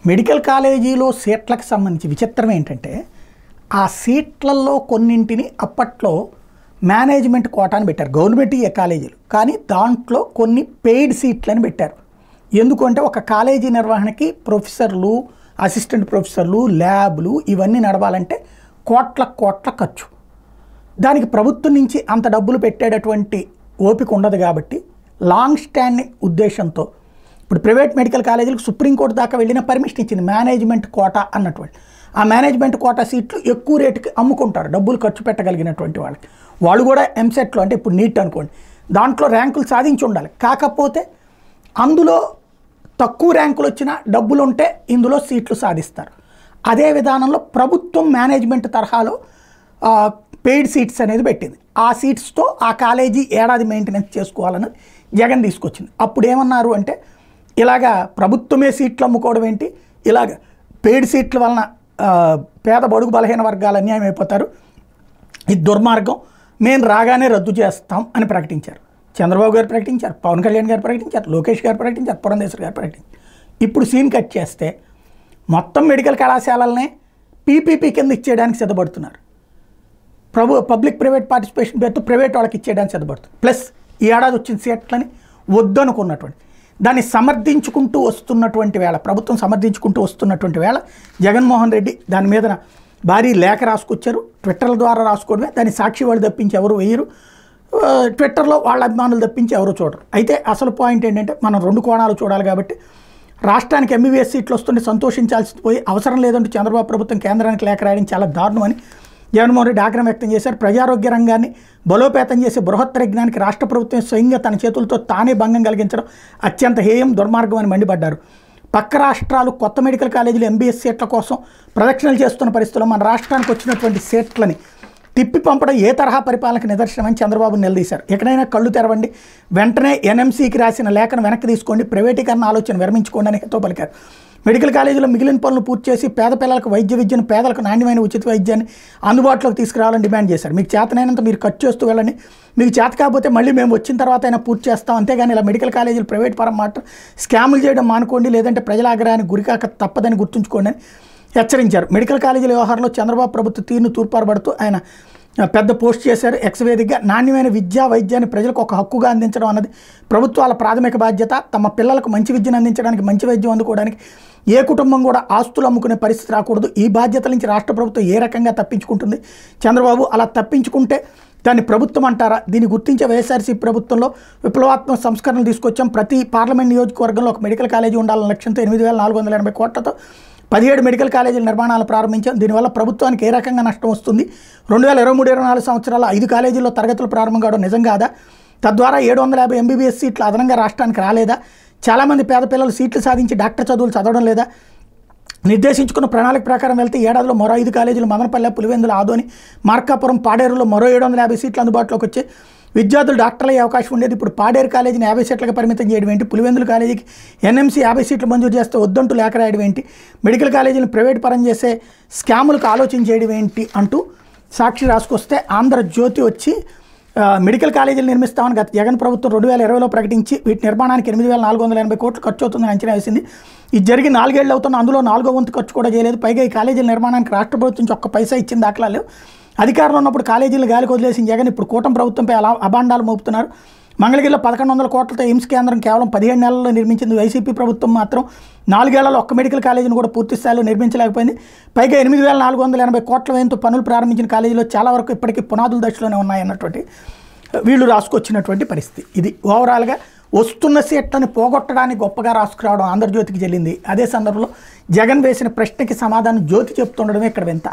Medical కాలేజీలో సీట్లకు సంబంధించి విచిత్రం ఏంటంటే ఆ సీట్లలో కొన్నింటిని అప్పట్లో మేనేజ్మెంట్ కోటాను పెట్టారు, గవర్నమెంట్ కాలేజీలు, కానీ దాంట్లో కొన్ని పెయిడ్ సీట్లని పెట్టారు. ఎందుకంటే ఒక కాలేజీ నిర్వహణకి ప్రొఫెసర్లు, అసిస్టెంట్ ప్రొఫెసర్లు, ల్యాబ్లు ఇవన్నీ నడవాలంటే కోట్ల ఖర్చు. దానికి ప్రభుత్వం నుంచి అంత డబ్బులు పెట్టేటటువంటి ఓపిక ఉండదు కాబట్టి లాంగ్ స్టాండింగ్ ఉద్దేశంతో ఇప్పుడు ప్రైవేట్ మెడికల్ కాలేజీలకు సుప్రీంకోర్టు దాకా వెళ్ళిన పర్మిషన్ ఇచ్చింది మేనేజ్మెంట్ కోటా అన్నటువంటి. ఆ మేనేజ్మెంట్ కోటా సీట్లు ఎక్కువ రేటుకి అమ్ముకుంటారు డబ్బులు ఖర్చు పెట్టగలిగినటువంటి వాళ్ళకి. వాళ్ళు కూడా ఎంసెట్లో అంటే ఇప్పుడు నీట్ అనుకోండి, దాంట్లో ర్యాంకులు సాధించి ఉండాలి. కాకపోతే అందులో తక్కువ ర్యాంకులు వచ్చినా డబ్బులు ఉంటే ఇందులో సీట్లు సాధిస్తారు. అదే విధానంలో ప్రభుత్వం మేనేజ్మెంట్ తరహాలో పెయిడ్ సీట్స్ అనేది పెట్టింది. ఆ సీట్స్తో ఆ కాలేజీ ఏడాది మెయింటెనెన్స్ చేసుకోవాలని జగన్ తీసుకొచ్చింది. అప్పుడు ఏమన్నారు అంటే ఇలాగా ప్రభుత్వమే సీట్లు అమ్ముకోవడం ఏంటి, ఇలాగ పెయిడ్ సీట్ల వలన పేద బడుగు బలహీన వర్గాలు అన్యాయం అయిపోతారు, ఇది దుర్మార్గం, మేము రాగానే రద్దు చేస్తాం అని ప్రకటించారు. చంద్రబాబు గారు ప్రకటించారు, పవన్ కళ్యాణ్ గారు ప్రకటించారు, లోకేష్ గారు ప్రకటించారు, పురంధేశ్వరి గారు ప్రకటించారు. ఇప్పుడు సీన్ కట్ చేస్తే మొత్తం మెడికల్ కళాశాలలనే పీపీపీ కింద ఇచ్చేయడానికి సిద్ధపడుతున్నారు. పబ్లిక్ ప్రైవేట్ పార్టిసిపేషన్ పేరుతో ప్రైవేట్ వాళ్ళకి ఇచ్చేయడానికి సిద్ధపడుతుంది. ప్లస్ ఈ ఏడాది వచ్చిన సీట్లని వద్దనుకున్నటువంటి దాన్ని సమర్థించుకుంటూ వస్తున్నటువంటి వేళ, ప్రభుత్వం సమర్థించుకుంటూ వస్తున్నటువంటి వేళ జగన్మోహన్ రెడ్డి దాని మీద భారీ లేఖ రాసుకొచ్చారు. ట్విట్టర్ల ద్వారా రాసుకోవడమే, దాన్ని సాక్షి వాళ్ళు తప్పించి ఎవరు వేయరు, ట్విట్టర్లో వాళ్ళ అభిమానులు తప్పించి ఎవరు చూడరు. అయితే అసలు పాయింట్ ఏంటంటే మనం రెండు కోణాలు చూడాలి కాబట్టి రాష్ట్రానికి ఎంబీబీఎస్ సీట్లు వస్తుంటే సంతోషించాల్సి పోయి అవసరం లేదంటూ చంద్రబాబు ప్రభుత్వం కేంద్రానికి లేఖ రాయడం చాలా దారుణమని జగన్మోహన్ రెడ్డి ఆగ్రహం వ్యక్తం చేశారు. ప్రజారోగ్య రంగాన్ని బలోపేతం చేసే బృహత్తర యజ్ఞానికి రాష్ట్ర ప్రభుత్వం స్వయంగా తన చేతులతో తానే భంగం కలిగించడం అత్యంత హేయం, దుర్మార్గం అని మండిపడ్డారు. పక్క రాష్ట్రాలు కొత్త మెడికల్ కాలేజీలు ఎంబీఎస్ సీట్ల కోసం ప్రదక్షిణలు చేస్తున్న పరిస్థితుల్లో మన రాష్ట్రానికి వచ్చినటువంటి సీట్లని తిప్పి పంపడం ఏ తరహా పరిపాలనకు నిదర్శనమని చంద్రబాబు నిలదీశారు. ఎక్కడైనా కళ్ళు తెరవండి, వెంటనే ఎన్ఎంసీకి రాసిన లేఖను వెనక్కి తీసుకోండి, ప్రైవేటీకరణ ఆలోచన విరమించుకోండి అని హితవు పలికారు. మెడికల్ కాలేజీలో మిగిలిన పనులు పూర్తి చేసి పేద పిల్లలకు వైద్య విద్యను, పేదలకు నాణ్యమైన ఉచిత వైద్యాన్ని అందుబాటులోకి తీసుకురావాలని డిమాండ్ చేశారు. మీకు చేతనైనంత మీరు ఖర్చు చేస్తూ వెళ్ళండి, మీకు చేత కాకపోతే మళ్ళీ మేము వచ్చిన తర్వాత అయినా పూర్తి చేస్తాం, అంతేగాని ఇలా మెడికల్ కాలేజీలు ప్రైవేట్ పరం మాత్రం స్కాములు చేయడం మానుకోండి, లేదంటే ప్రజల ఆగ్రహానికి గురికాక తప్పదని గుర్తుంచుకోండి అని హెచ్చరించారు. మెడికల్ కాలేజీల వ్యవహారంలో చంద్రబాబు ప్రభుత్వ తీరును తూర్పారబడుతూ ఆయన పెద్ద పోస్ట్ చేశారు ఎక్స్ వేదికగా. నాణ్యమైన విద్యా వైద్యాన్ని ప్రజలకు ఒక హక్కుగా అందించడం అన్నది ప్రభుత్వాల ప్రాథమిక బాధ్యత. తమ పిల్లలకు మంచి విద్యను అందించడానికి, మంచి వైద్యం అందుకోవడానికి ఏ కుటుంబం కూడా ఆస్తులు అమ్ముకునే పరిస్థితి రాకూడదు. ఈ బాధ్యతల నుంచి రాష్ట్ర ప్రభుత్వం ఏ రకంగా తప్పించుకుంటుంది? చంద్రబాబు అలా తప్పించుకుంటే దాన్ని ప్రభుత్వం అంటారా? దీన్ని గుర్తించే వైఎస్ఆర్సీ ప్రభుత్వంలో విప్లవాత్మక సంస్కరణలు తీసుకొచ్చాం. ప్రతి పార్లమెంట్ నియోజకవర్గంలో ఒక మెడికల్ కాలేజీ ఉండాలన్న లక్ష్యంతో 8,480 కోట్లతో 17 మెడికల్ కాలేజీల నిర్మాణాలు ప్రారంభించాం. దీనివల్ల ప్రభుత్వానికి ఏ రకంగా నష్టం వస్తుంది? 2023-24 సంవత్సరాల 5 కాలేజీల్లో తరగతులు ప్రారంభం కావడం నిజం కాదా? తద్వారా 750 ఎంబీబీఎస్ సీట్లు అదనంగా రాష్ట్రానికి రాలేదా? చాలామంది పేద పిల్లలు సీట్లు సాధించి డాక్టర్ చదువులు చదవడం లేదా? నిర్దేశించుకున్న ప్రణాళిక ప్రకారం వెళ్తే ఏడాదిలో మరో 5 కాలేజీలు మదనపల్లె, పులివెందుల, ఆదోని, మార్కాపురం, పాడేరులో మరో 750 సీట్లు అందుబాటులోకి వచ్చే విద్యార్థులు డాక్టర్లు అయ్యే అవకాశం ఉండేది. ఇప్పుడు పాడేరు కాలేజీని 50 సీట్లకు పరిమితం చేయడం ఏంటి? పులివెందుల కాలేజీకి ఎన్ఎంసీ 50 సీట్లు మంజూరు చేస్తే వద్దంటూ లేఖ రాయడం ఏంటి? మెడికల్ కాలేజీలను ప్రైవేట్ పరం చేసే స్కాములకు ఆలోచన చేయడం ఏంటి అంటూ సాక్షి రాసుకొస్తే ఆంధ్రజ్యోతి వచ్చి మెడికల్ కాలేజీలు నిర్మిస్తామని గత జగన్ ప్రభుత్వం 2020లో ప్రకటించి వీటి నిర్మాణానికి 8,480 కోట్లు ఖర్చు అవుతుందని అంచనా వేసింది. ఇది జరిగి 4 ఏళ్ళు అవుతున్న అందులో 4వ వంతు ఖర్చు కూడా చేయలేదు. పైగా ఈ కాలేజీల నిర్మాణానికి రాష్ట్ర ప్రభుత్వం నుంచి ఒక్క పైసా ఇచ్చిన దాఖలాలు. అధికారంలో ఉన్నప్పుడు కాలేజీలు గాలికి వదిలేసిన జగన్ ఇప్పుడు కూటమి ప్రభుత్వంపై అభాండాలు మోపుతున్నారు. మంగళగిరిలో 1,100 కోట్లతో ఎయిమ్స్ కేంద్రం కేవలం 17 నెలల్లో నిర్మించింది. వైసీపీ ప్రభుత్వం మాత్రం 4 ఏళ్లలో ఒక్క మెడికల్ కాలేజీని కూడా పూర్తి స్థాయిలో నిర్మించలేకపోయింది. పైగా 8,480 కోట్ల వ్యయంతో పనులు ప్రారంభించిన కాలేజీలో చాలా వరకు ఇప్పటికీ పునాదుల దశలోనే ఉన్నాయన్నటువంటి వీళ్ళు రాసుకొచ్చినటువంటి పరిస్థితి. ఇది ఓవరాల్గా వస్తున్న సీట్లను పోగొట్టడానికి గొప్పగా రాసుకురావడం ఆంధ్రజ్యోతికి చెల్లింది. అదే సందర్భంలో జగన్ వేసిన ప్రశ్నకి సమాధానం జ్యోతి చెప్తుండడమే ఇక్కడ వింత.